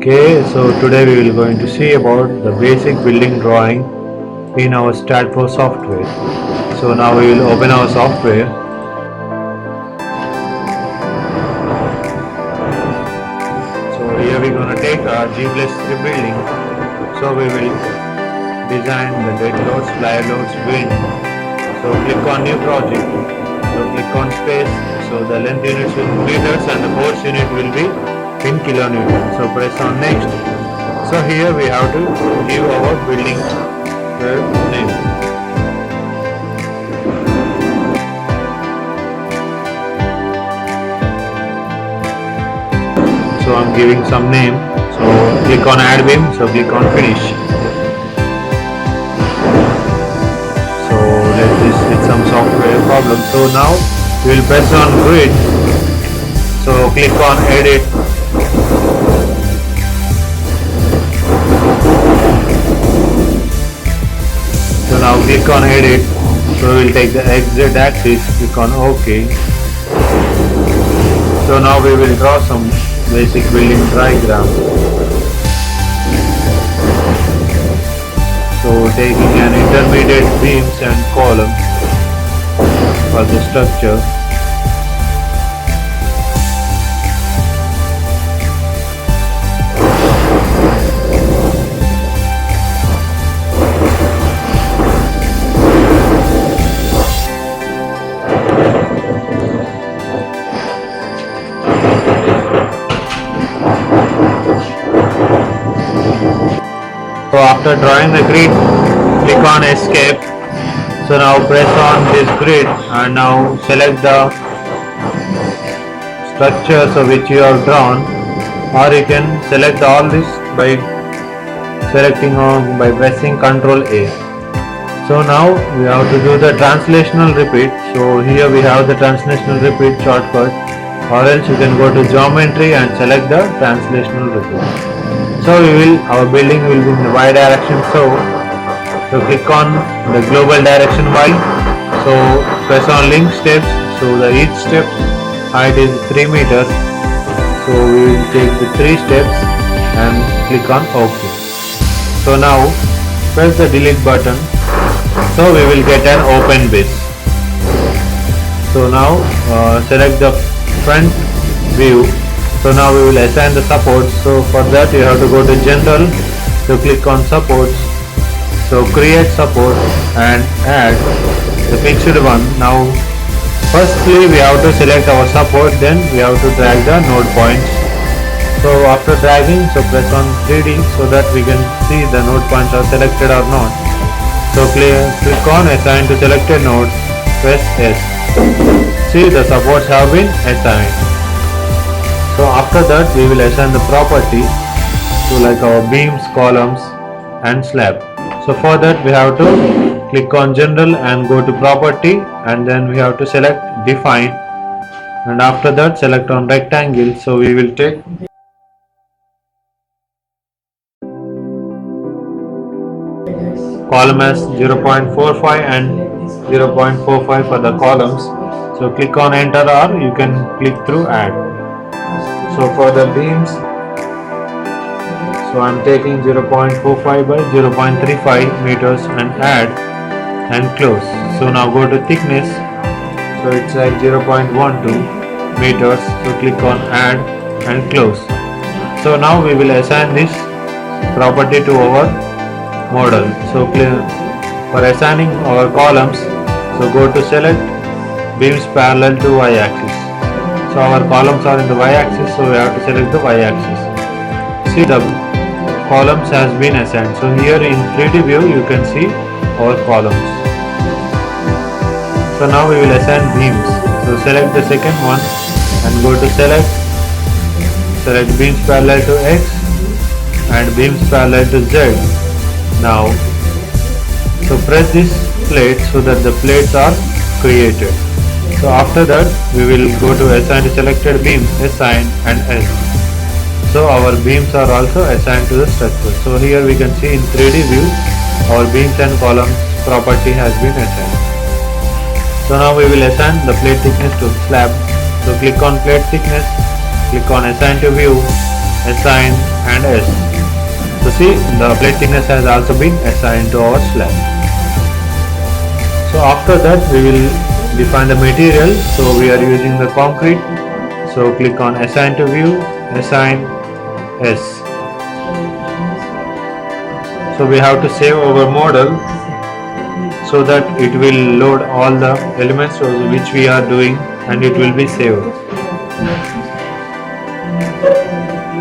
Okay, so today we will going to see about the basic building drawing in our STAAD software. So now we will open our software. So here we are going to take a G+3 building. So we will design the dead loads, flyer loads, wind. So click on new project. So click on space. So the length units will be meters and the force unit will be in kilonewton. So press on next. So here we have to give our building name. So I'm giving some name. So click on add beam. So click on finish. So let this with some software problem. So now we will press on grid. So click on edit. So now click on edit. So we will take the XZ axis, click on OK. So now we will draw some basic building diagram. So taking an intermediate beams and columns for the structure. So after drawing the grid, click on escape. So now press on this grid and now select the structures of which you have drawn, or you can select all this by selecting on by pressing Ctrl A. So now we have to do the translational repeat. So here we have the translational repeat shortcut, or else you can go to geometry and select the translational repeat. So our building will be in the y direction. So click on the global direction Y. So press on link steps. So the each step height is 3 meters. So we will take the 3 steps and click on OK. So now press the delete button. So we will get an open base. So now select the front view. So now we will assign the supports. So for that you have to go to general. So click on supports. So create support and add the fixed one. Now firstly we have to select our support, then we have to drag the node points. So after dragging, so press on 3D so that we can see the node points are selected or not. So click on assign to selected nodes, press S. See, the supports have been assigned. So after that we will assign the property to like our beams, columns and slab. So for that we have to click on general and go to property, and then we have to select define, and after that select on rectangle. So we will take column as 0.45 and 0.45 for the columns. So click on enter, or you can click through add. So for the beams, so I am taking 0.45 by 0.35 meters and add and close. So now go to thickness. So it's like 0.12 meters. So click on add and close. So now we will assign this property to our model. So for assigning our columns, so go to select beams parallel to y-axis. So our columns are in the y-axis, so we have to select the y-axis. See, the columns has been assigned. So here in 3D view you can see our columns. So now we will assign beams. So select the second one and go to select beams parallel to X and beams parallel to Z. Now so press this plate so that the plates are created. So after that we will go to assign to selected beam, assign and S. So our beams are also assigned to the structure. So here we can see in 3D view our beams and columns property has been assigned. So now we will assign the plate thickness to slab. So click on plate thickness, click on assign to view, assign and S. So see, the plate thickness has also been assigned to our slab. So after that we will define the material. So we are using the concrete. So click on assign to view, assign S. So we have to save our model so that it will load all the elements which we are doing and it will be saved.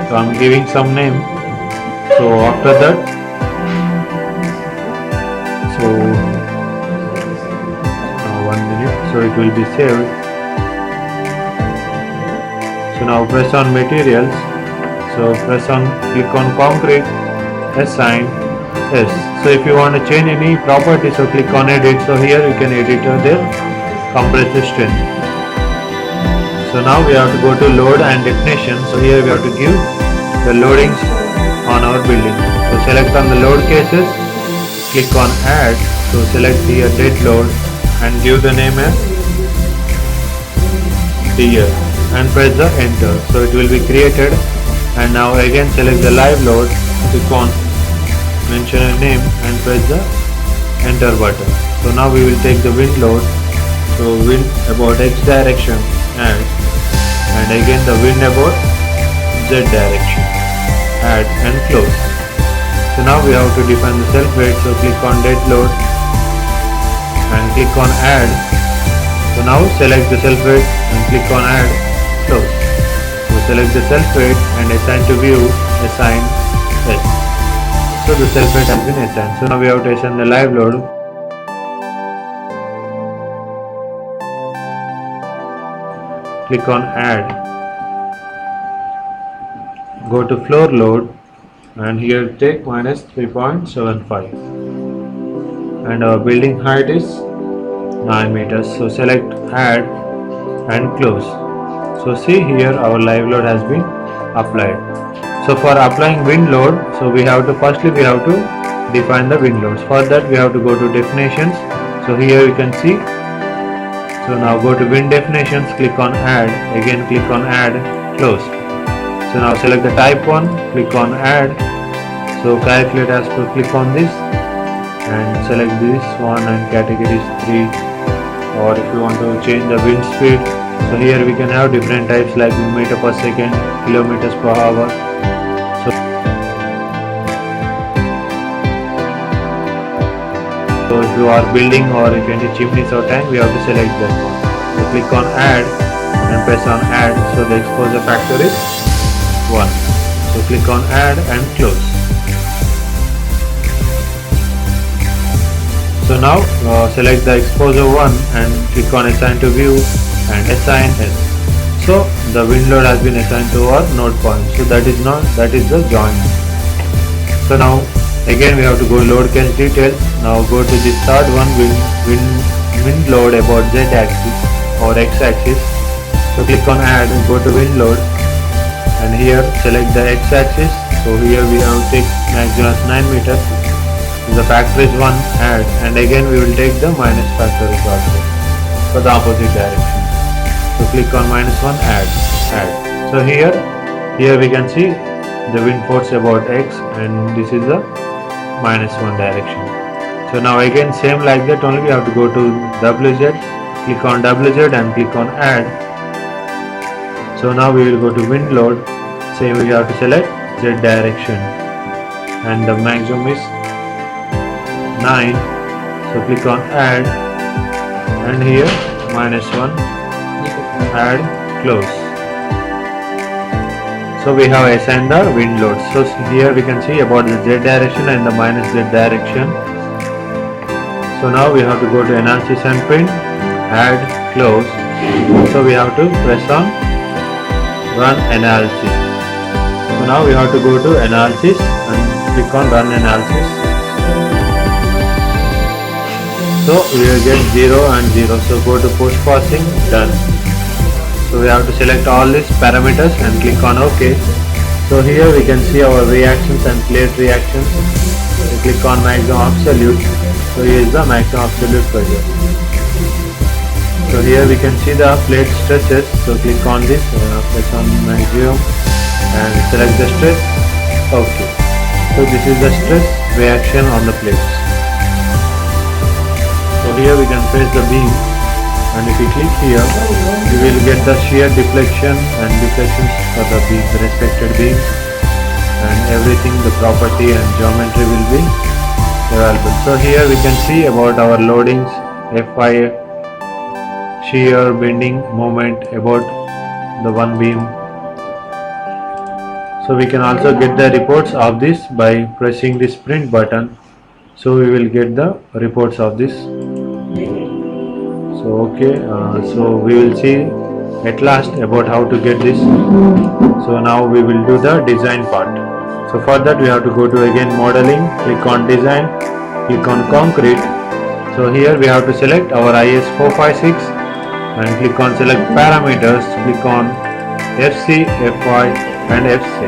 So I'm giving some name. So after that, so now 1 minute, so it will be saved. So now press on materials. So click on concrete, assign S. So if you want to change any property, so click on edit. So here you can edit their compressive strength. So now we have to go to load and definition. So here we have to give the loadings on our building. So select on the load cases, click on add. So select here dead load and give the name as deer and press the enter. So it will be created. And now again select the live load, click on mention a name and press the enter button. So now we will take the wind load. So wind about X direction and again the wind about Z direction, add and close. So now we have to define the self weight. So click on dead load and click on add. So now select the self weight and click on add, close. So select the self weight and assign to view, assign S. So the self weight has been assigned. So now we have to assign the live load. Click on add. Go to floor load and here take minus 3.75 and our building height is 9 meters. So select add and close. So see here our live load has been applied. So for applying wind load, so we have to define the wind loads. For that we have to go to definitions. So here you can see. So now go to wind definitions, click on add, again click on add, close. So now select the type 1, click on add. So calculate as per, click on this and select this one and categories 3, or if you want to change the wind speed, so here we can have different types like meter per second, kilometers per hour. So if you are building or if any chimneys or tank, we have to select that one. So click on add and press on add. So the exposure factor is 1. So click on add and close. So now select the exposure 1 and click on assign to view and assign S. So the wind load has been assigned to our node point. So that is the joint. So now again we have to go load case details. Now go to the third one, wind load about Z axis or X axis. So click on add and go to wind load and here select the X axis. So here we have to take maximum 9 meters. The factor is 1, add, and again we will take the minus factor is also for the opposite direction. So click on minus 1, add. So here we can see the wind force about X and this is the minus 1 direction. So now again same like that, only we have to go to WZ, click on WZ and click on add. So now we will go to wind load, same we have to select Z direction and the maximum is 9. So click on add and here minus 1, add, close. So we have assigned the wind loads. So here we can see about the Z direction and the minus Z direction. So now we have to go to analysis and print, add, close. So we have to press on run analysis. So now we have to go to analysis and click on run analysis. So we will get 0 and 0. So go to post processing, done. So we have to select all these parameters and click on OK. So here we can see our reactions and plate reactions. We click on maximum absolute. So here is the maximum absolute pressure. So here we can see the plate stresses. So click on this, press on maximum and select the stress Okay. So this is the stress reaction on the plates. So here we can trace the beam, and if we click here, we will get the shear deflection and deflections for the beam, the respected beam, and everything, the property and geometry will be available. So here we can see about our loadings, Fy, shear, bending, moment about the one beam. So we can also get the reports of this by pressing this print button. So we will get the reports of this. So okay, so we will see at last about how to get this. So now we will do the design part. So for that we have to go to again modeling, click on design, click on concrete. So here we have to select our IS 456 and click on select parameters, click on FC, Fy and Fc.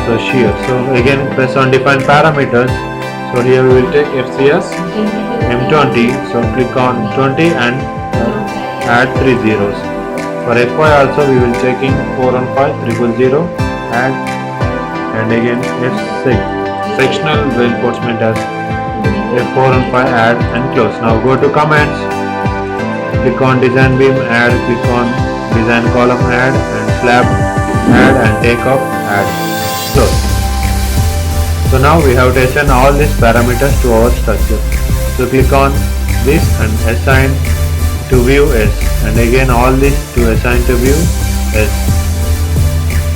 So shear. So again press on define parameters. So here we will take FCS M20. So click on 20 and add 3 zeros. For Fy also we will checking 415 000 add, and again F6 sectional reinforcement as F415 add and close. Now go to commands, click on design beam add, click on design column add and slab add and take off add, close. So now we have to assign all these parameters to our structure. So click on this and assign to view S, and again all this to assign to view S,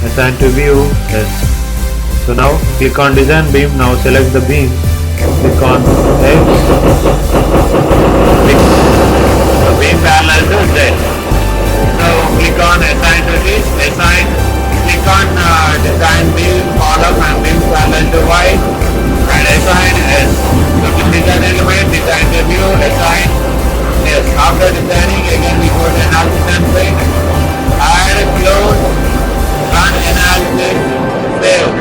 assign to view S. So now click on design beam, now select the beam, click on X, fix the beam parallel to Z. So click on assign to this, assign, click on design beam column and beam parallel to Y and assign S. So click design element, design to view, assign S. After designing, again we go to analysis and print, add, close, run analysis, save.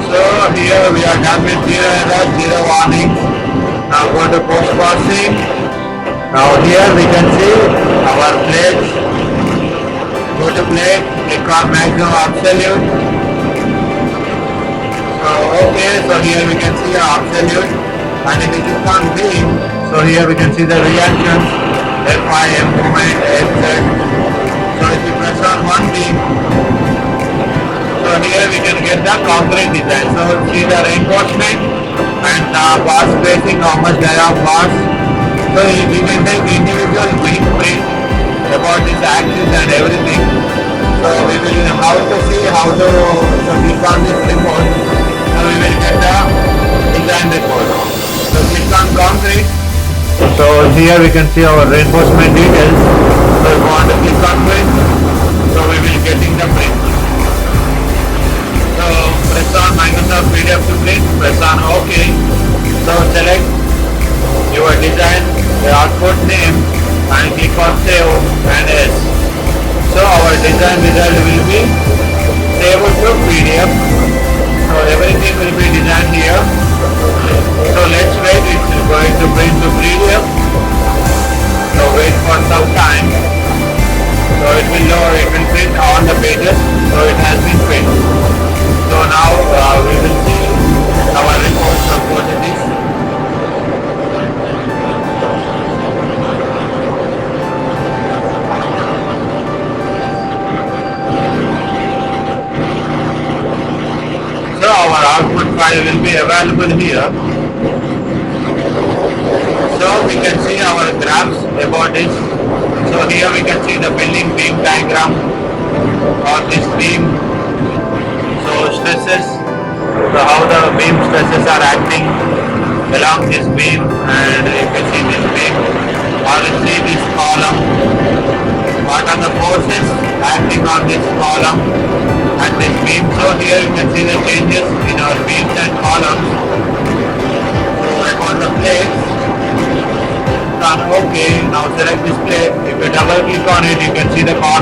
So here we are done with zero error, zero warning. Now go to post processing. Now here we can see our plates. Go to plate, click on maximum absolute. So okay, so here we can see our absolute, and if we click on beam, so here we can see the reactions, Fy, M moment, Fz. So if we press on one beam, so here we can get the concrete design. So see the reinforcement and the bar spacing, how much there are bars. So we can take individual beam print about this axis and everything. So we will how to see how to click on this report. So we will get the design report. So click on concrete. So here we can see our reinforcement details. So if we want to click on print, so we will getting the print. So press on Microsoft PDF to print, press on OK. So select your design, the output name and click on save and S. So our design result will be saved to PDF. So everything will be designed here. So let's wait, it's going to print to PDF. So wait for some time. So it will load, it will print on the pages. So it has been print. So now we will see our reports of what it is. So our output file will be available here. So we can see our graphs about this. So here we can see the building beam diagram of this beam. So stresses, so how the beam stresses are acting along this beam, and you can see this beam, or you see this column, what are the forces acting on this column and this beam. So here you can see the changes in our beams and columns. So about the plates, done OK. Now select this plate. If you double click on it, you can see the column